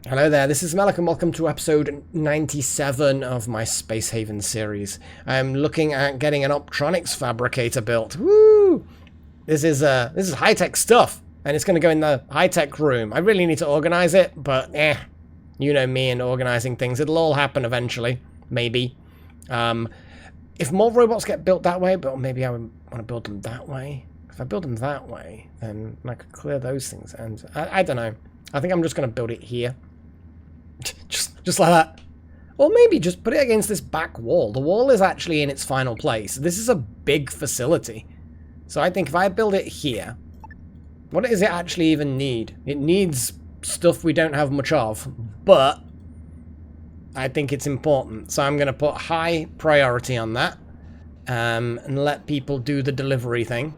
Hello there, this is Malik and welcome to episode 97 of my Space Haven series. I'm looking at getting an optronics fabricator built. Woo! This is high-tech stuff, and it's going to go in the high-tech room. I really need to organize it, but you know me and organizing things. It'll all happen eventually, maybe. If more robots get built that way, but maybe I would want to build them that way. If I build them that way, then I could clear those things, and I don't know. I think I'm just going to build it here. Just like that. Or maybe just put it against this back wall. The wall is actually in its final place. This is a big facility. So I think if I build it here, what does it actually even need? It needs stuff we don't have much of, but I think it's important. So I'm going to put high priority on that and let people do the delivery thing.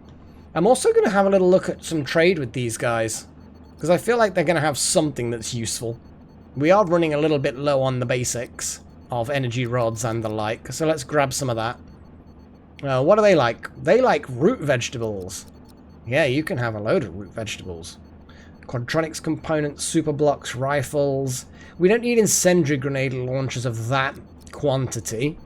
I'm also going to have a little look at some trade with these guys, because I feel like they're going to have something that's useful. We are running a little bit low on the basics of energy rods and the like, so let's grab some of that. What do they like? They like root vegetables. Yeah, you can have a load of root vegetables. Quadronics components, super blocks, rifles. We don't need incendiary grenade launchers of that quantity,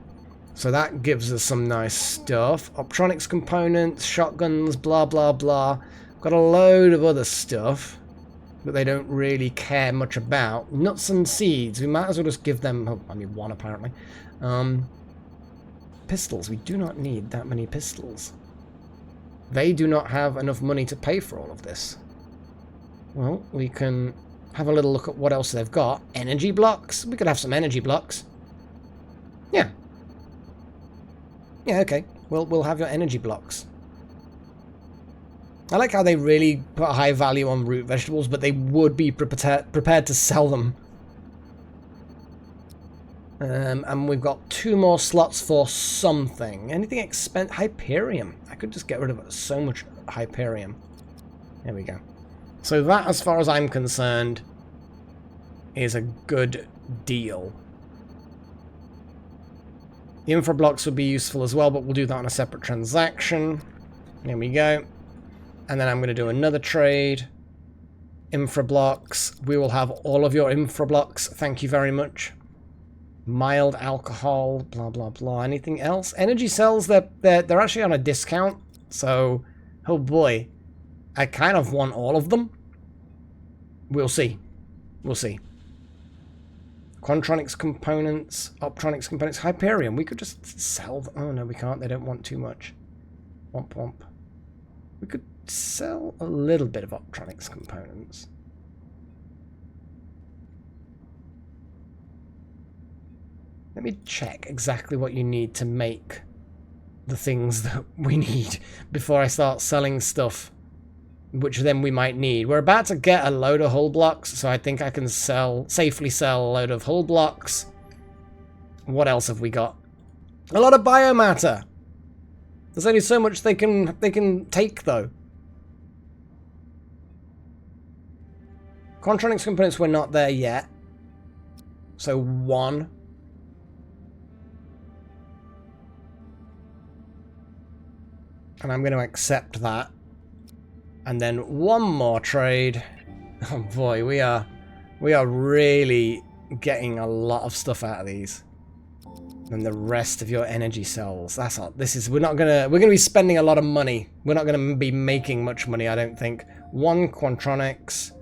so that gives us some nice stuff. Optronics components, shotguns, blah blah blah. Got a load of other stuff that they don't really care much about. Nuts and seeds, we might as well just give them, oh, I mean one apparently. Pistols, we do not need that many pistols. They do not have enough money to pay for all of this. Well, we can have a little look at what else they've got. Energy blocks, we could have some energy blocks. Yeah. Yeah, okay, we'll have your energy blocks. I like how they really put a high value on root vegetables, but they would be prepared to sell them. And we've got 2 more slots for something. Anything expensive? Hyperium. I could just get rid of so much Hyperium. There we go. So that, as far as I'm concerned, is a good deal. The infra blocks would be useful as well, but we'll do that on a separate transaction. There we go. And then I'm going to do another trade. Infra blocks. We will have all of your infra blocks. Thank you very much. Mild alcohol. Blah, blah, blah. Anything else? Energy cells, they're actually on a discount. So, oh boy. I kind of want all of them. We'll see. We'll see. Quantronics components. Optronics components. Hyperium. We could just sell them. Oh, no, we can't. They don't want too much. Womp, womp. We could sell a little bit of optronics components. Let me check exactly what you need to make the things that we need before I start selling stuff, which then we might need. We're about to get a load of hull blocks, so I think I can safely sell a load of hull blocks. What else have we got? A lot of biomatter. There's only so much they can take, though. Quantronics components, we're not there yet. So 1. And I'm going to accept that. And then 1 more trade. Oh boy, we are really getting a lot of stuff out of these. And the rest of your energy cells. That's all. We're gonna be spending a lot of money. We're not gonna be making much money, I don't think. 1 Quantronics.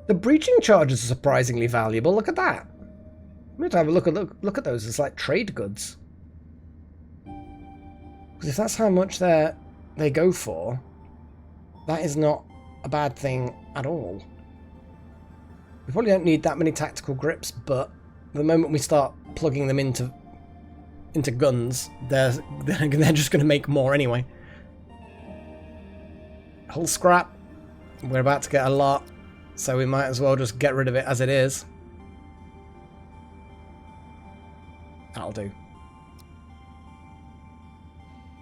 The breaching charges are surprisingly valuable. Look at that. I'm going to have a look at those as like trade goods. Because if that's how much they go for, that is not a bad thing at all. We probably don't need that many tactical grips, but the moment we start plugging them into guns, they're just going to make more anyway. Hull scrap. We're about to get a lot, so we might as well just get rid of it as it is. That'll do.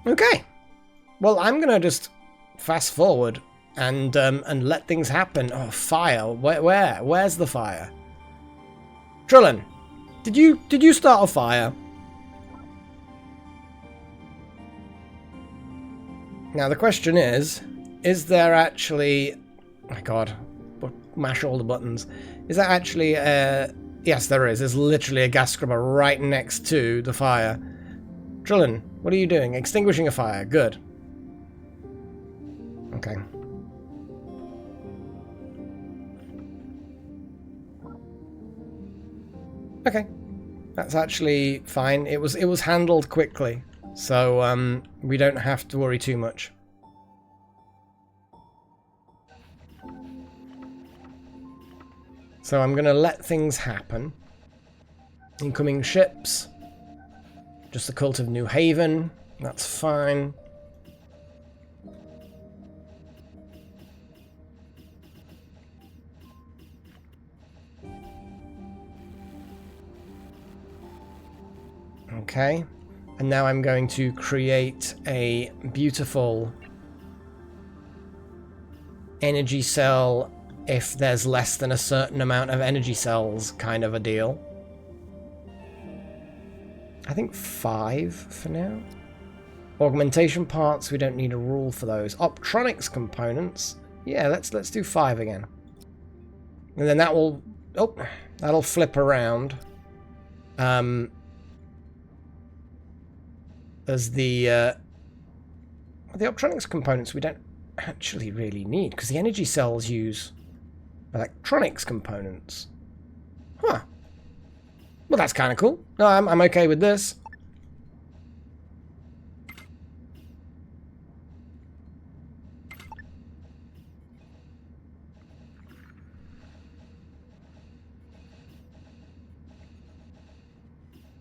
Okay. Well, I'm going to just fast forward and let things happen. Oh, fire. Where's the fire? Trillin, did you start a fire? Now the question is there actually... Oh my god. mash all the buttons. Is that actually yes, there is. There's literally a gas scrubber right next to the fire. Trillin, what are you doing? Extinguishing a fire. Good. Okay. Okay. That's actually fine. It was handled quickly. So we don't have to worry too much. So I'm going to let things happen. Incoming ships. Just the Cult of New Haven. That's fine. Okay. And now I'm going to create a beautiful energy cell if there's less than a certain amount of energy cells kind of a deal. I think 5 for now. Augmentation parts, we don't need a rule for those. Optronics components, yeah, let's do 5 again. And then that will, oh, that'll flip around. As the optronics components we don't actually really need, because the energy cells use electronics components. Huh. Well, that's kind of cool. No, I'm okay with this.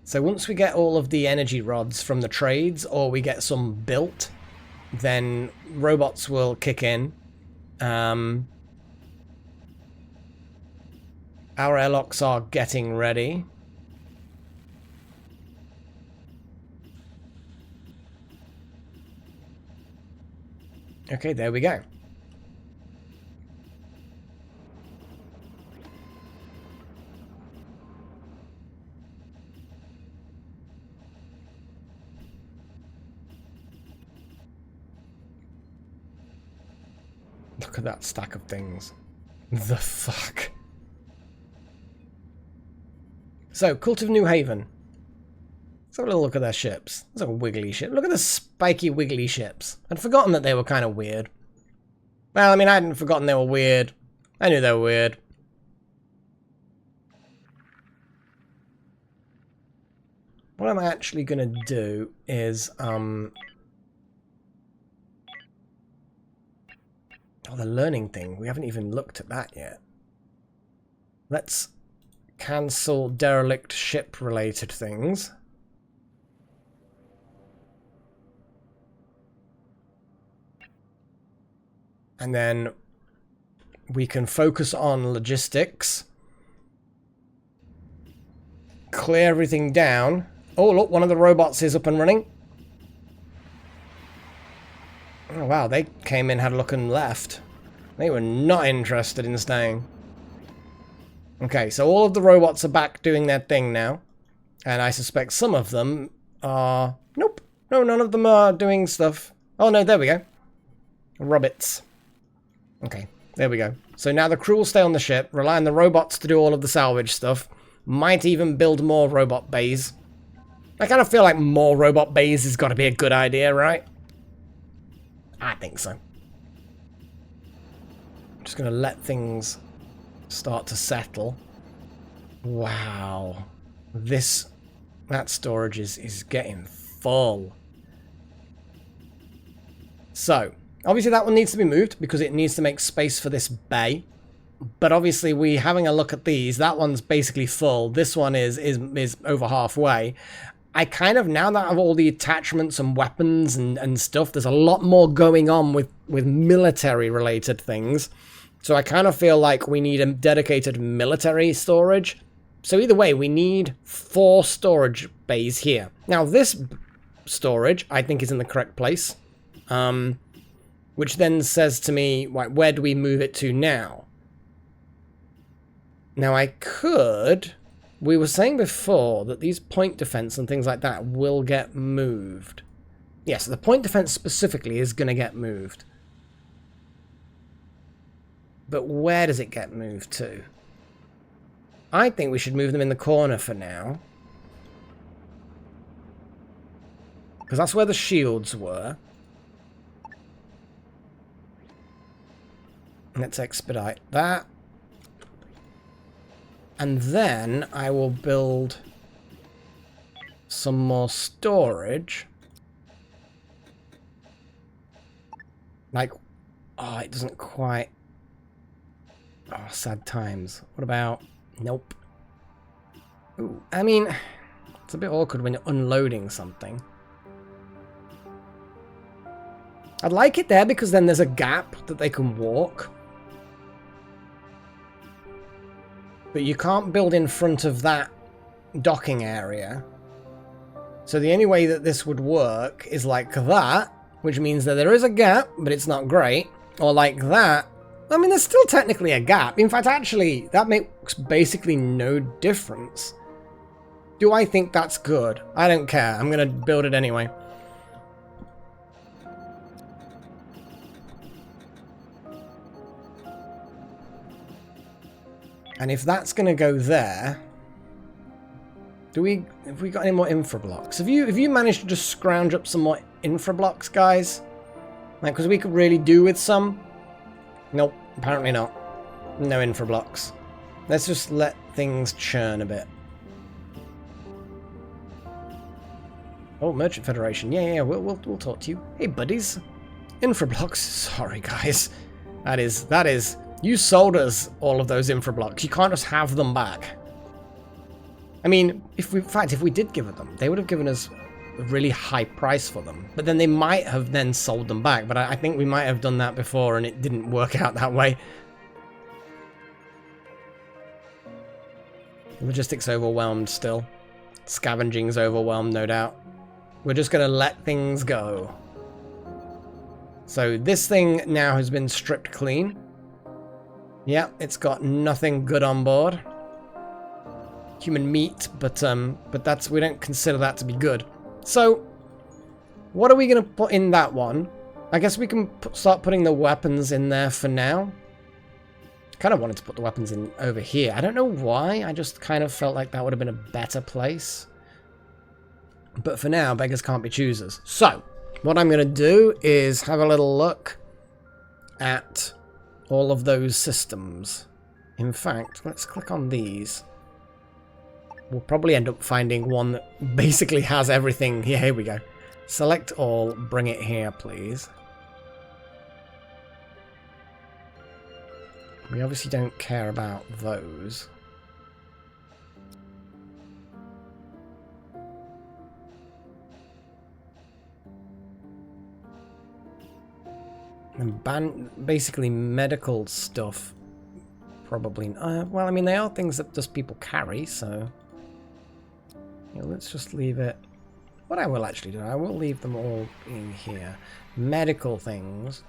So once we get all of the energy rods from the trades, or we get some built, then robots will kick in. Our airlocks are getting ready. Okay, there we go. Look at that stack of things. The fuck? So, Cult of New Haven. Let's have a little look at their ships. There's a wiggly ship. Look at the spiky wiggly ships. I'd forgotten that they were kind of weird. Well, I mean, I hadn't forgotten they were weird. I knew they were weird. What I'm actually going to do is, oh, the learning thing. We haven't even looked at that yet. Let's cancel derelict ship related things. And then we can focus on logistics. Clear everything down. Oh, look, one of the robots is up and running. Oh, wow, they came in, had a look and left. They were not interested in staying. Okay, so all of the robots are back doing their thing now. And I suspect some of them are... Nope. No, none of them are doing stuff. Oh, no, there we go. Robots. Okay, there we go. So now the crew will stay on the ship, rely on the robots to do all of the salvage stuff. Might even build more robot bays. I kind of feel like more robot bays has got to be a good idea, right? I think so. I'm just going to let things start to settle. Wow. That storage is getting full. So, obviously that one needs to be moved because it needs to make space for this bay. But obviously we having a look at these, that one's basically full. This one is over halfway. I kind of, now that I have all the attachments and weapons and stuff, there's a lot more going on with military related things. So I kind of feel like we need a dedicated military storage. So either way, we need 4 storage bays here. Now this storage, I think, is in the correct place. Which then says to me, like, where do we move it to now? Now I could... We were saying before that these point defense and things like that will get moved. Yes, the point defense specifically is going to get moved. But where does it get moved to? I think we should move them in the corner for now. Because that's where the shields were. Let's expedite that. And then I will build some more storage. Like, oh, it doesn't quite... Oh, sad times. What about... Nope. Ooh, I mean, it's a bit awkward when you're unloading something. I'd like it there because then there's a gap that they can walk. But you can't build in front of that docking area. So the only way that this would work is like that, which means that there is a gap, but it's not great. Or like that. I mean, there's still technically a gap. In fact, actually, that makes basically no difference. Do I think that's good? I don't care. I'm going to build it anyway. And if that's going to go there, have we got any more infra blocks? Have you managed to just scrounge up some more infra blocks, guys? Like, because we could really do with some. Nope, apparently not. No infra blocks. Let's just let things churn a bit. Oh, Merchant Federation. Yeah, we'll talk to you. Hey, buddies. Infra blocks. Sorry, guys. That is. You sold us all of those infra blocks. You can't just have them back. I mean, in fact, if we did give them, they would have given us a really high price for them. But then they might have then sold them back. But I think we might have done that before and it didn't work out that way. Logistics overwhelmed still. Scavenging's overwhelmed, no doubt. We're just going to let things go. So this thing now has been stripped clean. Yeah, it's got nothing good on board. Human meat, but we don't consider that to be good. So, what are we going to put in that one? I guess we can start putting the weapons in there for now. Kind of wanted to put the weapons in over here. I don't know why. I just kind of felt like that would have been a better place. But for now, beggars can't be choosers. So, what I'm going to do is have a little look at all of those systems. In fact, let's click on these. We'll probably end up finding one that basically has everything. Yeah, here we go. Select all, bring it here, please. We obviously don't care about those. And basically medical stuff. Probably. Well, I mean, they are things that just people carry, so... Yeah, let's just leave it... What I will actually do, I will leave them all in here. Medical things.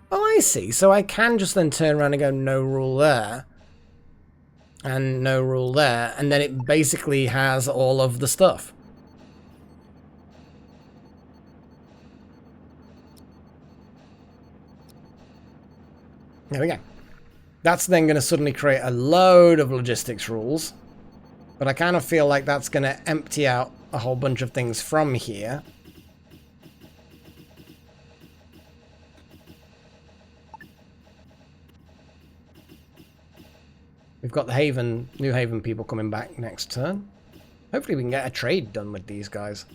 Oh, I see. So I can just then turn around and go no rule there. And no rule there. And then it basically has all of the stuff. There we go. That's then going to suddenly create a load of logistics rules. But I kind of feel like that's going to empty out a whole bunch of things from here. We've got the Haven, New Haven people coming back next turn. Hopefully we can get a trade done with these guys.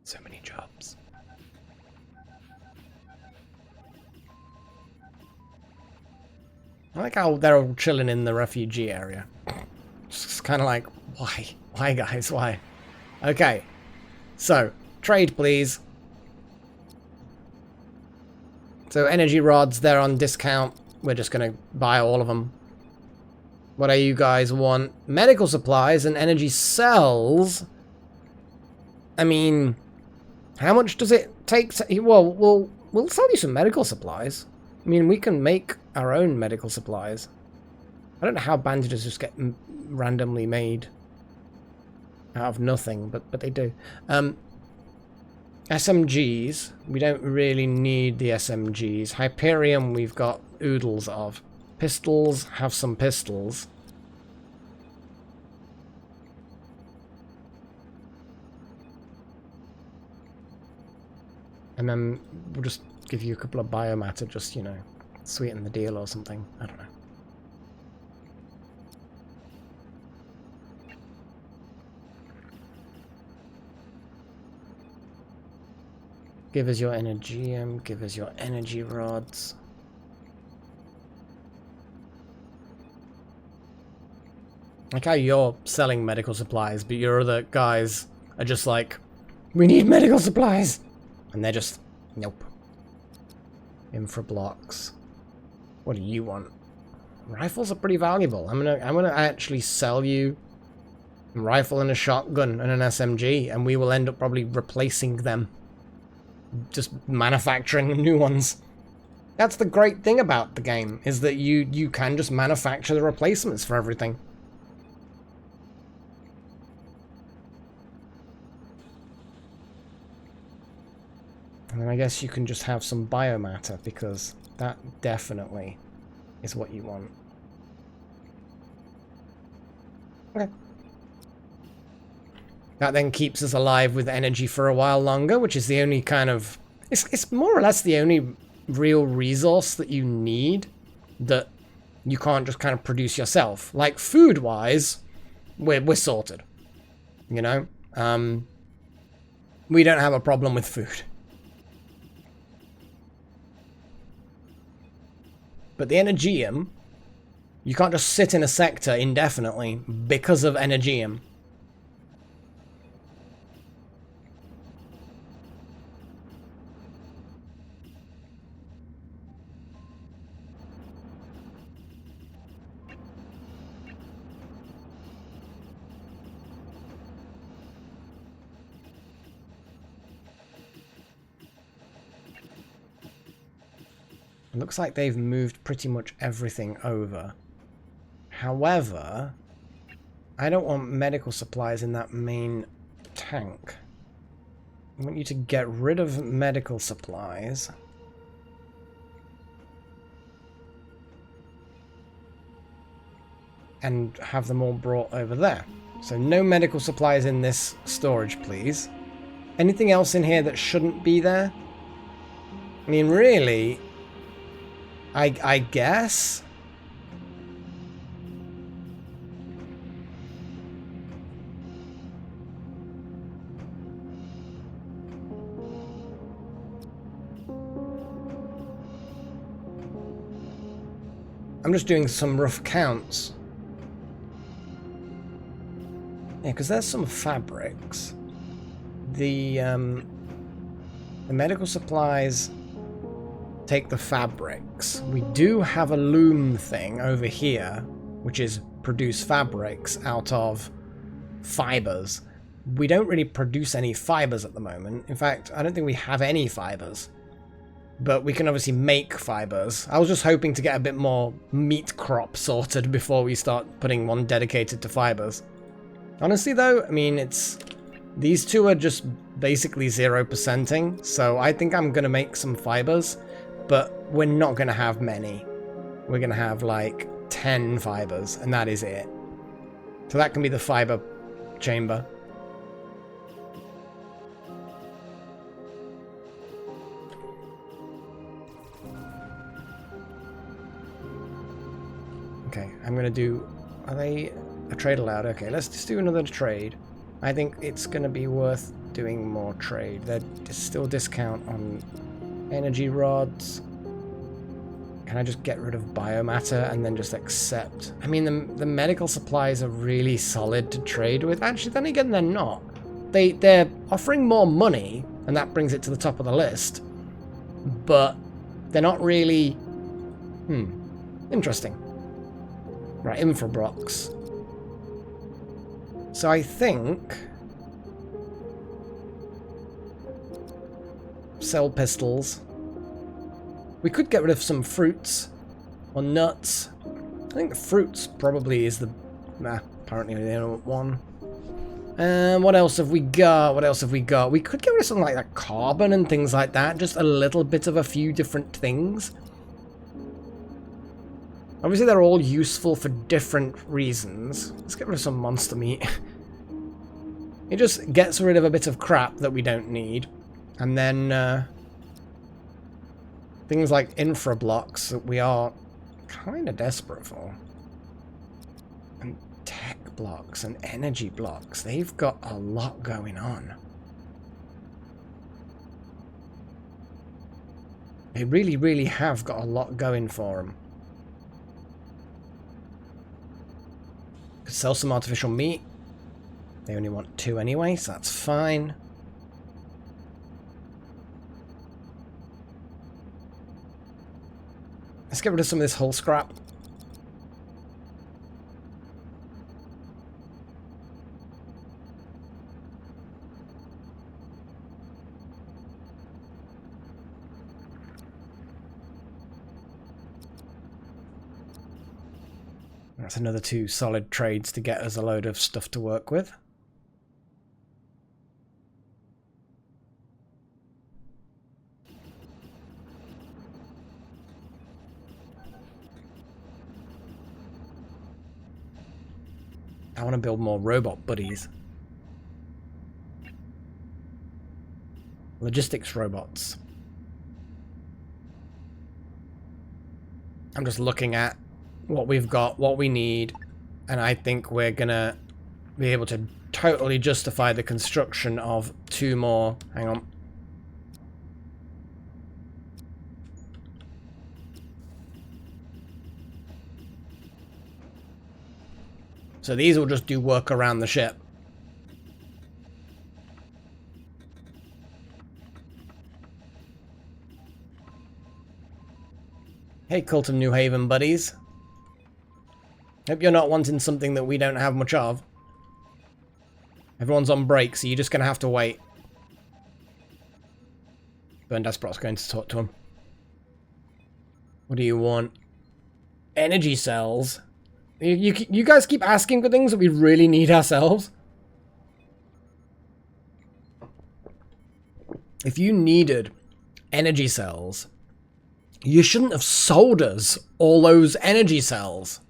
So many jobs. I like how they're all chilling in the refugee area. It's kind of like, why? Why, guys? Why? Okay. So, trade, please. So, energy rods, they're on discount. We're just going to buy all of them. What do you guys want? Medical supplies and energy cells. I mean... How much does it take to... Well, we'll sell you some medical supplies. I mean, we can make our own medical supplies. I don't know how bandages just get randomly made out of nothing, but they do. SMGs, we don't really need the SMGs. Hyperium, we've got oodles of. Pistols, have some pistols. And then we'll just give you a couple of biomatter, just, you know, sweeten the deal or something. I don't know. Give us your energium, give us your energy rods. Like how you're selling medical supplies, but your other guys are just like, we need medical supplies! And they're just, nope. Infra blocks. What do you want? Rifles are pretty valuable. I'm gonna actually sell you a rifle and a shotgun and an SMG, and we will end up probably replacing them. Just manufacturing new ones. That's the great thing about the game, is that you can just manufacture the replacements for everything. And then I guess you can just have some biomatter, because that definitely is what you want. Okay. That then keeps us alive with energy for a while longer, which is the only kind of... It's more or less the only real resource that you need that you can't just kind of produce yourself. Like, food-wise, we're sorted. You know? We don't have a problem with food. But the Energium, you can't just sit in a sector indefinitely because of Energium. It looks like they've moved pretty much everything over. However, I don't want medical supplies in that main tank. I want you to get rid of medical supplies. And have them all brought over there. So no medical supplies in this storage, please. Anything else in here that shouldn't be there? I mean, really... I guess? I'm just doing some rough counts. Yeah, because there's some fabrics. The medical supplies... take the fabrics. We do have a loom thing over here, which is produce fabrics out of fibers. We don't really produce any fibers at the moment. In fact, I don't think we have any fibers. But we can obviously make fibers. I was just hoping to get a bit more meat crop sorted before we start putting one dedicated to fibers. Honestly though, I mean, these two are just basically 0%ing, so I think I'm gonna make some fibers. But we're not going to have many. We're going to have like 10 fibers, and that is it. So that can be the fiber chamber. Okay, I'm going to do... Are they a trade allowed? Okay, let's just do another trade. I think it's going to be worth doing more trade. There's still discount on... energy rods. Can I just get rid of biomatter and then just accept? I mean, the medical supplies are really solid to trade with. Actually, then again, they're not. They're offering more money, and that brings it to the top of the list. But they're not really... Interesting. Right, infra blocks. So I think... sell pistols. We could get rid of some fruits or nuts. I think the fruits probably is the... Nah, apparently they don't want one. What else have we got? What else have we got? We could get rid of something like that carbon and things like that. Just a little bit of a few different things. Obviously, they're all useful for different reasons. Let's get rid of some monster meat. It just gets rid of a bit of crap that we don't need. And then things like infra blocks that we are kind of desperate for. And tech blocks and energy blocks. They've got a lot going on. They really, really have got a lot going for them. Could sell some artificial meat. They only want 2 anyway, so that's fine. Let's get rid of some of this hull scrap. That's another 2 solid trades to get us a load of stuff to work with. I want to build more robot buddies. Logistics robots. I'm just looking at what we've got, what we need, and I think we're gonna be able to totally justify the construction of 2 more. Hang on. So these will just do work around the ship. Hey, Cult of New Haven buddies. Hope you're not wanting something that we don't have much of. Everyone's on break, so you're just going to have to wait. Burn Desperat's going to talk to him. What do you want? Energy cells? You guys keep asking for things that we really need ourselves. If you needed energy cells, you shouldn't have sold us all those energy cells.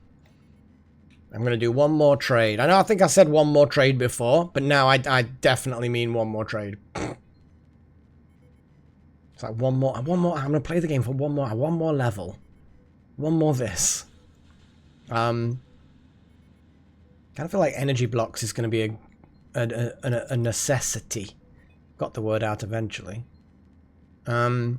I'm going to do 1 more trade. I know I think I said 1 more trade before, but now I definitely mean 1 more trade. It's like one more. I'm going to play the game for one more level. 1 more this. Kind of feel like energy blocks is going to be a necessity. Got the word out eventually. Beyond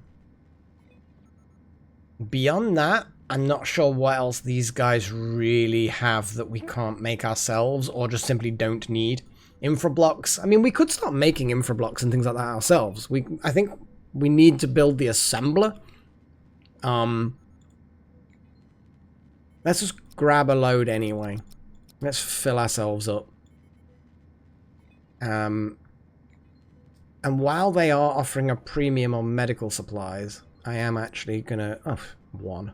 that, I'm not sure what else these guys really have that we can't make ourselves or just simply don't need. Infra blocks. I mean, we could start making infra blocks and things like that ourselves. I think we need to build the assembler. Let's just grab a load anyway. Let's fill ourselves up. And while they are offering a premium on medical supplies, I am actually gonna... Oh, 1.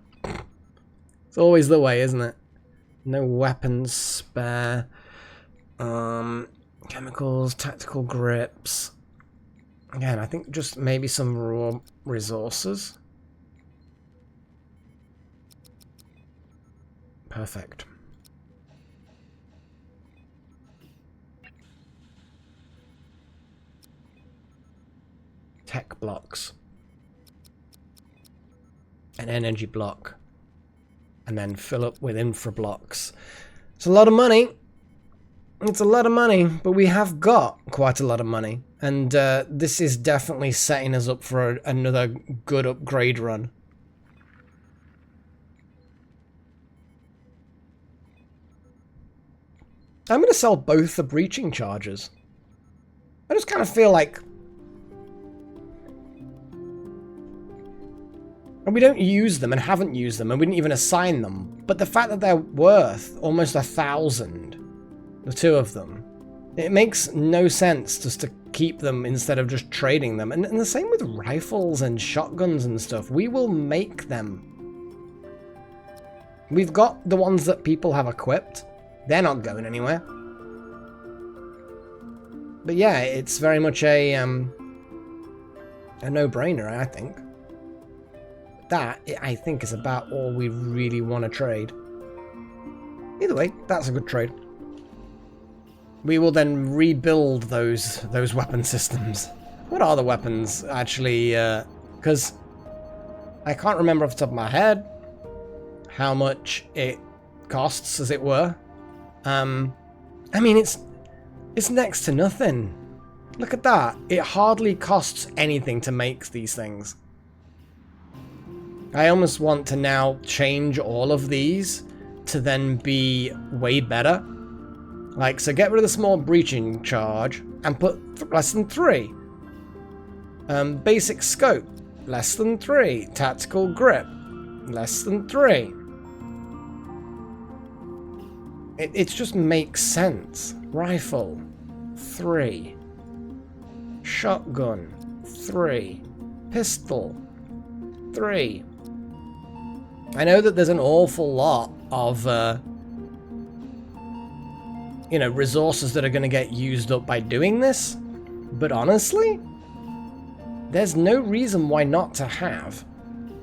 It's always the way, isn't it? No weapons spare. Chemicals, tactical grips. Again, I think just maybe some raw resources. Perfect. Tech blocks. An energy block. And then fill up with infra blocks. It's a lot of money. It's a lot of money, but we have got quite a lot of money. And this is definitely setting us up for another good upgrade run. I'm going to sell both the breaching charges. I just kind of feel like... And we don't use them and haven't used them and we didn't even assign them. But the fact that they're worth almost 1,000, the 2 of them, It makes no sense just to keep them instead of just trading them. And the same with rifles and shotguns and stuff. We will make them. We've got the ones that people have equipped. They're not going anywhere. But yeah, it's very much a no-brainer, I think. That, I think, is about all we really want to trade. Either way, that's a good trade. We will then rebuild those weapon systems. What are the weapons, actually? Because I can't remember off the top of my head how much it costs, as it were. I mean, it's next to nothing. Look at that. It hardly costs anything to make these things. I almost want to now change all of these to then be way better. Like, so get rid of the small breaching charge and put less than 3. Basic scope, less than 3. Tactical grip, less than 3. It just makes sense. Rifle, 3. Shotgun, 3. Pistol, 3. I know that there's an awful lot of, you know, resources that are going to get used up by doing this, but honestly, there's no reason why not to have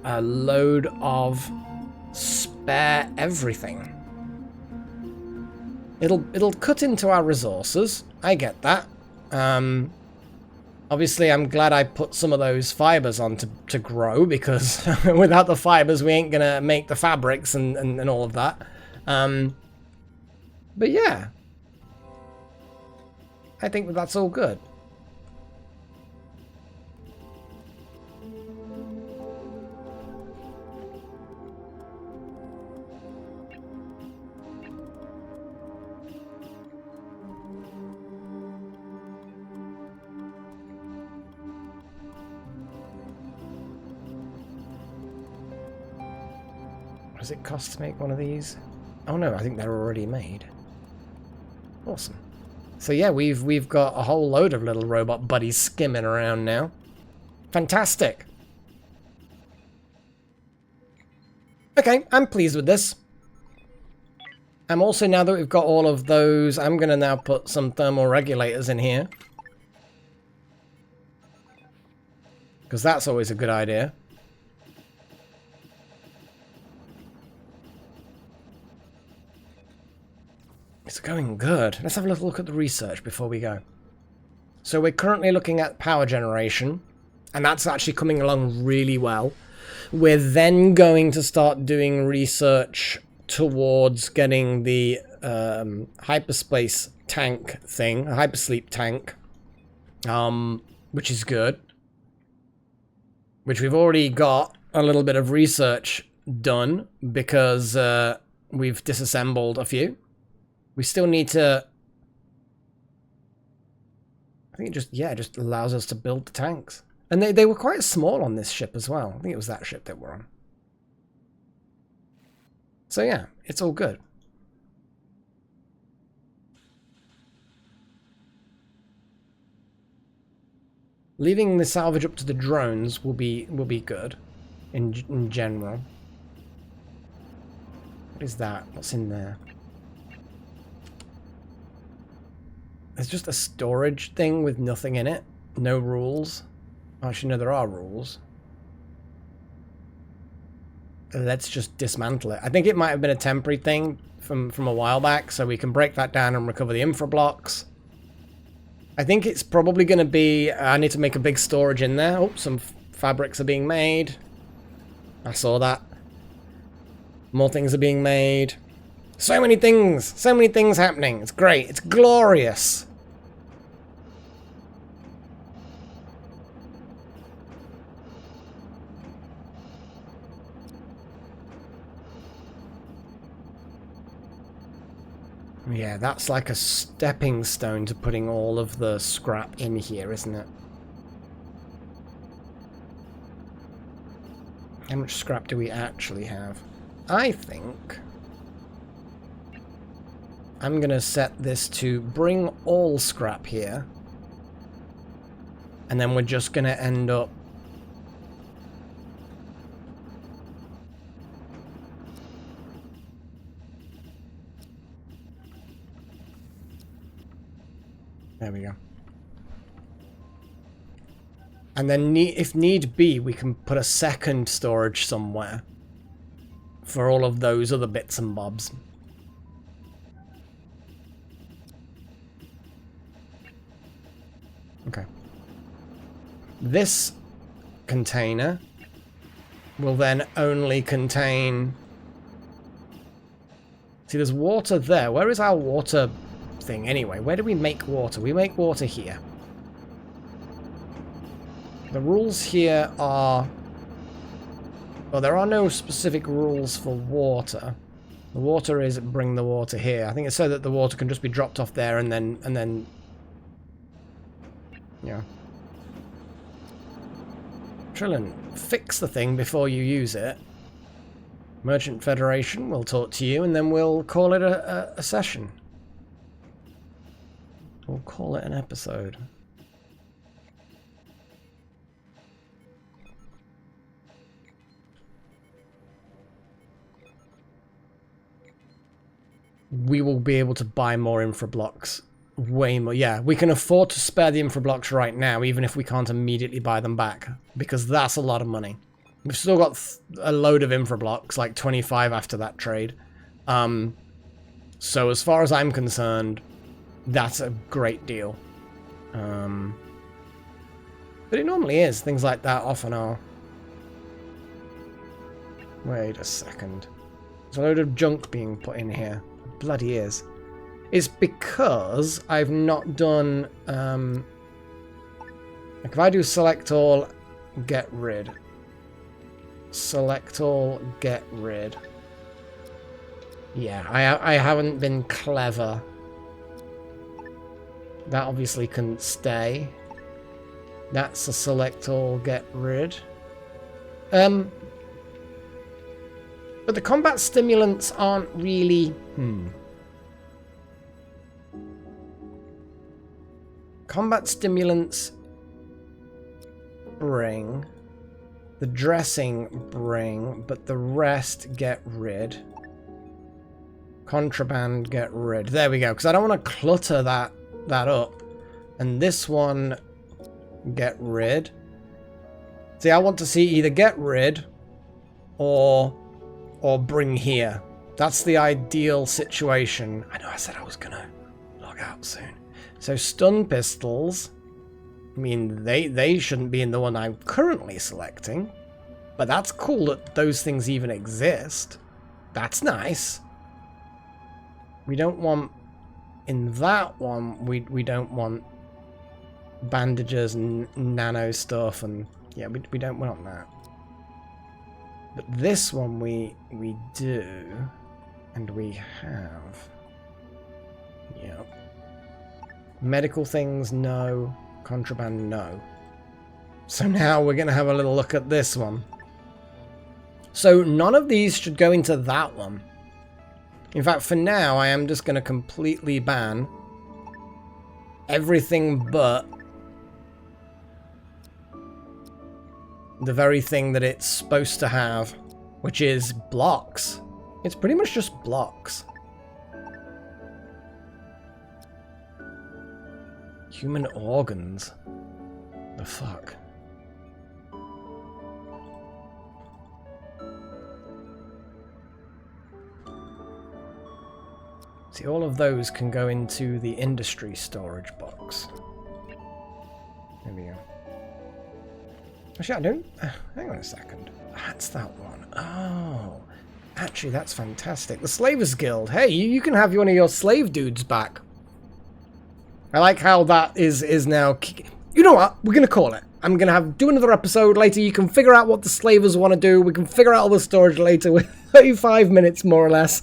a load of spare everything. It'll cut into our resources. I get that. Obviously, I'm glad I put some of those fibers on to grow, because without the fibers, we ain't gonna make the fabrics and all of that. But yeah, I think that's all good. What does it cost to make one of these? Oh no, I think they're already made. Awesome. So yeah, we've got a whole load of little robot buddies skimming around now. Fantastic. Okay, I'm pleased with this. I'm also, now that we've got all of those, I'm gonna now put some thermal regulators in here. Because that's always a good idea. It's going good. Let's have a little look at the research before we go. So we're currently looking at power generation, and that's actually coming along really well. We're then going to start doing research towards getting the hyperspace tank thing, a hypersleep tank, which is good. Which we've already got a little bit of research done, because we've disassembled a few. We still need to... I think it just allows us to build the tanks. And they were quite small on this ship as well. I think it was that ship that we're on. So yeah, it's all good. Leaving the salvage up to the drones will be good in general. What is that? What's in there? There's just a storage thing with nothing in it. No rules. Actually, no, there are rules. Let's just dismantle it. I think it might have been a temporary thing from a while back, so we can break that down and recover the infra blocks. I think it's probably going to be... I need to make a big storage in there. Oh, some fabrics are being made. I saw that. More things are being made. So many things happening. It's great. It's glorious. Yeah, that's like a stepping stone to putting all of the scrap in here, isn't it? How much scrap do we actually have? I think... I'm going to set this to bring all scrap here. And then we're just going to end up... There we go. And then if need be, we can put a second storage somewhere for all of those other bits and bobs. Okay. This container will then only contain... See, there's water there. Where is our water thing anyway? Where do we make water? We make water here. The rules here are... Well, there are no specific rules for water. The water is bring the water here. I think it's so that the water can just be dropped off there and then... Yeah. Trillin, fix the thing before you use it. Merchant Federation will talk to you and then we'll call it a session. We'll call it an episode. We will be able to buy more infra blocks. Way more. Yeah, we can afford to spare the infra blocks right now, even if we can't immediately buy them back. Because that's a lot of money. We've still got a load of infra blocks, like 25 after that trade. So as far as I'm concerned, that's a great deal. But it normally is. Things like that often are. Wait a second. There's a load of junk being put in here. It bloody is. It's because I've not done... like if I do select all, get rid. Select all, get rid. Yeah, I haven't been clever. That obviously couldn't stay. That's a select all, get rid. But the combat stimulants aren't really... Combat stimulants bring. The dressing bring, but the rest get rid. Contraband get rid. There we go, because I don't want to clutter that up. And this one get rid. See, I want to see either get rid or bring here. That's the ideal situation. I know I said I was gonna log out soon. So stun pistols, I mean, they shouldn't be in the one I'm currently selecting. But that's cool that those things even exist. That's nice. We don't want, in that one, we don't want bandages and nano stuff, and yeah, we don't want that. But this one we do, and we have. Yep. Medical things, no. Contraband, no. So now we're going to have a little look at this one. So none of these should go into that one. In fact, for now, I am just going to completely ban everything but the very thing that it's supposed to have, which is blocks. It's pretty much just blocks. Human organs. The fuck? See, all of those can go into the industry storage box. There we go. Actually, I don't... hang on a second. That's that one. Oh. Actually, that's fantastic. The Slavers Guild. Hey, you can have one of your slave dudes back. I like how that is now... You know what? We're going to call it. I'm going to do another episode later. You can figure out what the slavers want to do. We can figure out all the storage later with 35 minutes, more or less.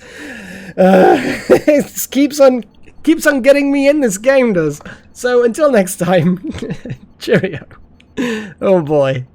It keeps on getting me in, this game does. So until next time, cheerio. Oh boy.